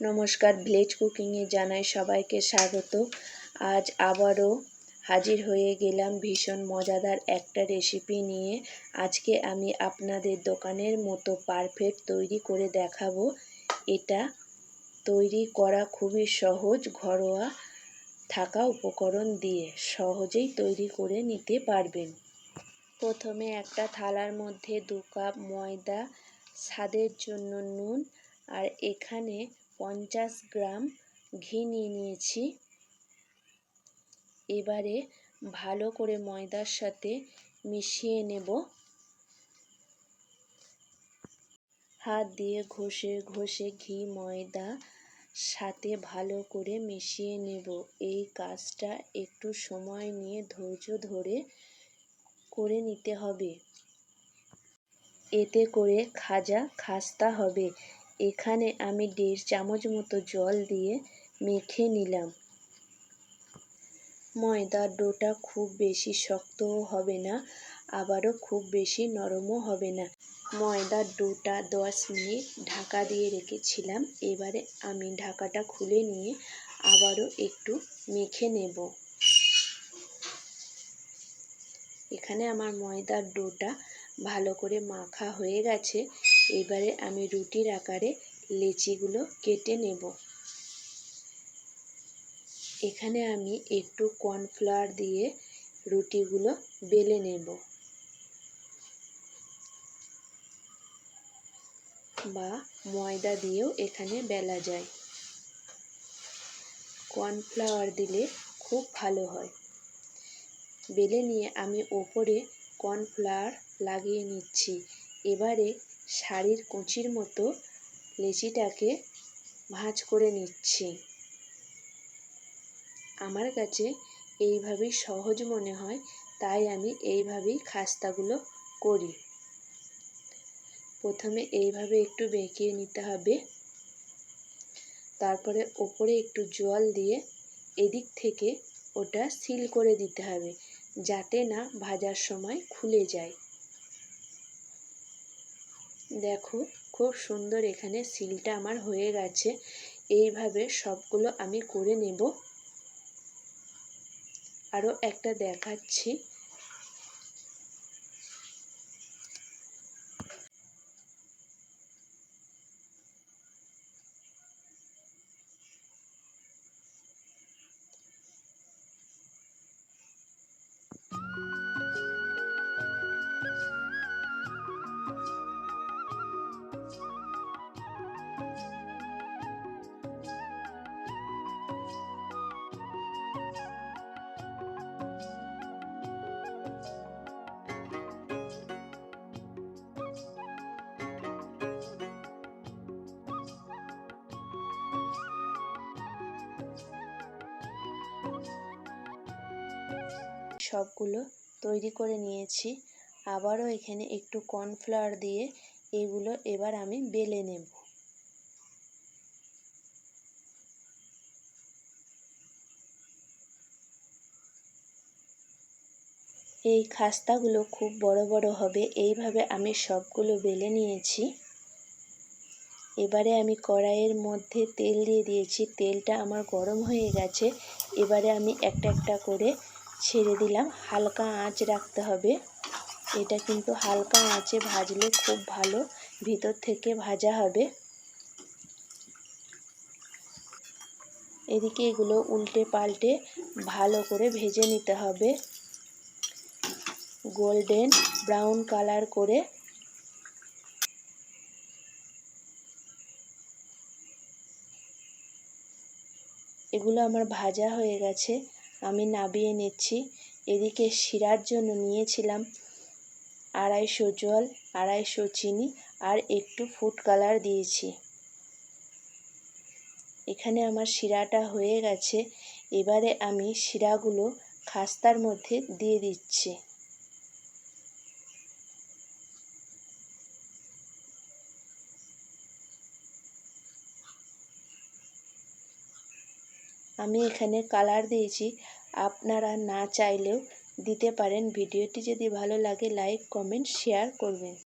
নমস্কার, ভিলেজ কুকিংয়ে জানাই সবাইকে স্বাগত। আজ আবারও হাজির হয়ে গেলাম ভীষণ মজাদার একটা রেসিপি নিয়ে। আজকে আমি আপনাদের দোকানের মতো পারফেক্ট তৈরি করে দেখাবো। এটা তৈরি করা খুবই সহজ, ঘরোয়া থাকা উপকরণ দিয়ে সহজেই তৈরি করে নিতে পারবেন। প্রথমে একটা থালার মধ্যে 2 কাপ ময়দা, স্বাদের জন্য নুন আর এখানে 50 গ্রাম ঘি নিয়ে নিয়েছি। এবারে ভালো করে ময়দার সাথে মিশিয়ে নেব। হাত দিয়ে ঘষে ঘষে ঘি ময়দা সাথে ভালো করে মিশিয়ে নেব। এই কাজটা একটু সময় নিয়ে ধৈর্য ধরে করে নিতে হবে, এতে করে খাস্তা হবে। এখানে আমি 1.5 চামচ মতো জল দিয়ে মেখে নিলাম। ময়দার ডোটা খুব বেশি শক্তও হবে না, আবারও খুব বেশি নরমও হবে না। ময়দার ডোটা 10 মিনিট ঢাকা দিয়ে রেখেছিলাম। এবারে আমি ঢাকাটা খুলে নিয়ে আবারও একটু মেখে নেব। এখানে আমার ময়দার ডোটা ভালো করে মাখা হয়ে গেছে। এবারে আমি রুটির আকারে লেচিগুলো কেটে নেব। এখানে আমি একটু কর্নফ্লাওয়ার দিয়ে রুটিগুলো বেলে নেব, বা ময়দা দিয়েও এখানে বেলা যায়। কর্নফ্লাওয়ার দিলে খুব ভালো হয়। বেলে নিয়ে আমি ওপরে কর্নফ্লাওয়ার লাগিয়ে নিচ্ছি। এবারে শাড়ির কুঁচির মতো লেচিটাকে ভাঁজ করে নিচ্ছি। আমার কাছে এইভাবেই সহজ মনে হয়, তাই আমি এইভাবেই খাস্তাগুলো করি। প্রথমে এইভাবে একটু বেঁকিয়ে নিতে হবে, তারপরে ওপরে একটু জল দিয়ে এদিক থেকে ওটা সিল করে দিতে হবে, যাতে না ভাজার সময় খুলে যায়। দেখো, খুব সুন্দর এখানে সিলটা আমার হয়ে গেছে। এইভাবে সবগুলো আমি করে নেব। আরও একটা দেখাচ্ছি। সবগুলো তৈরি করে নিয়েছি। আবারও এখানে একটু কর্নফ্লাওয়ার দিয়ে এগুলো এবার আমি বেলে নেব। এই খাস্তাগুলো খুব বড় বড় হবে। এইভাবে আমি সবগুলো বেলে নিয়েছি। এবারে আমি কড়াইয়ের মধ্যে তেল দিয়ে দিয়েছি। তেলটা আমার গরম হয়ে গেছে। এবারে আমি একটা একটা করে ছেড়ে দিলাম। হালকা আঁচ রাখতে হবে। এটা কিন্তু হালকা আঁচে ভাজলে খুব ভালো ভিতর থেকে ভাজা হবে। এদিকে এগুলো উল্টে পাল্টে ভালো করে ভেজে নিতে হবে, গোল্ডেন ব্রাউন কালার করে। এগুলো আমার ভাজা হয়ে গেছে, আমি নামিয়ে নিচ্ছি। এদিকে শিরার জন্য নিয়েছিলাম 250 জল, 250 চিনি আর একটু ফুড কালার দিয়েছি। এখানে আমার শিরাটা হয়ে গেছে। এবারে আমি শিরাগুলো খাস্তার মধ্যে দিয়ে দিচ্ছি। আমি এখানে কালার দিয়েছি, আপনারা না চাইলেও দিতে পারেন। ভিডিওটি যদি ভালো লাগে লাইক, কমেন্ট, শেয়ার করবেন।